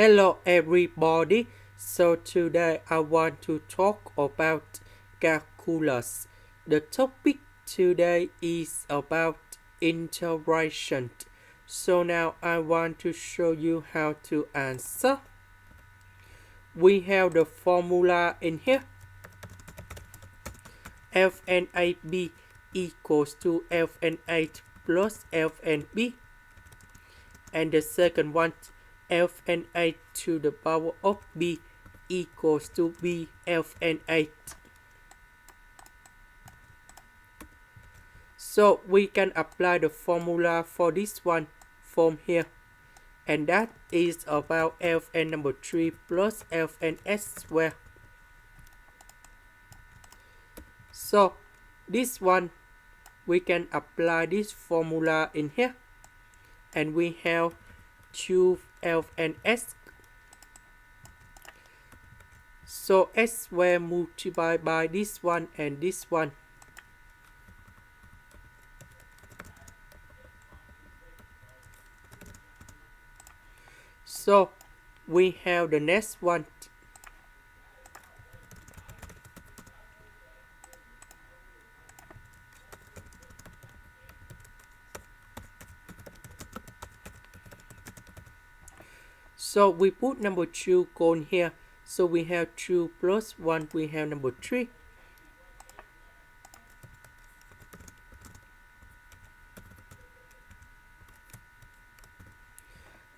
Hello everybody. So today I want to talk about calculus. The topic today is about integration. So now I want to show you how to answer. We have the formula in here. f(n)(8)b equals to f(n)(8) plus f(n)b. And the second one, f(n)(8) to the power of b equals to b f(n)(8). So we can apply the formula for this one from here. And that is about fn(3) plus fns squared. So this one, we can apply this formula in here. And we have 2fns. So s squared multiplied by this one and this one. So we have the next one. So we put number 2 on here. So we have 2 plus 1, we have number 3.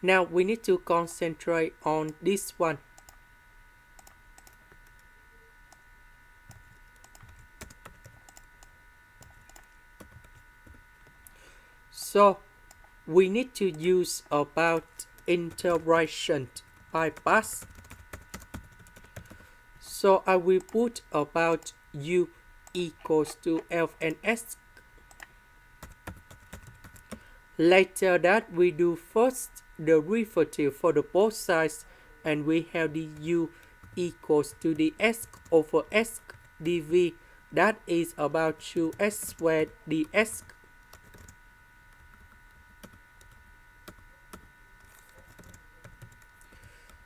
Now we need to concentrate on this one. So we need to use about integration by parts. So I will put about u equals to fns. Later that we do first the derivative for the both sides, and we have the u equals to the s over s dv. That is about 2s squared ds.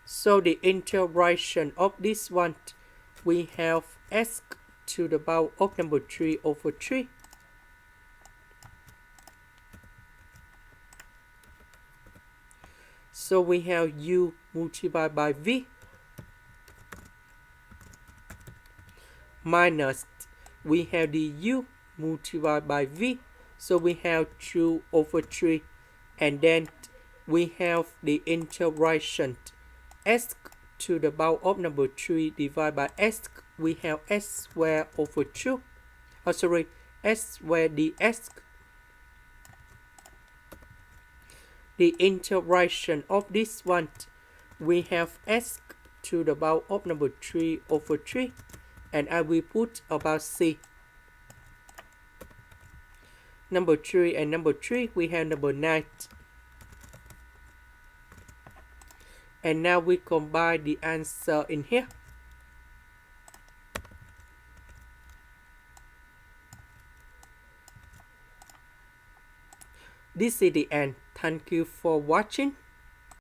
So the integration of this one, we have s to the power of number 3 over 3. So we have u multiplied by v minus, we have the u multiplied by v. So we have 2 over 3. And then we have the integration s to the power of number 3 divided by s. We have s squared over 2. S squared ds. The integration of this one, we have s to the power of number 3 over 3. And I will put about c. Number 3 and number 3, we have number 9. And now we combine the answer in here. This is the end. Thank you for watching.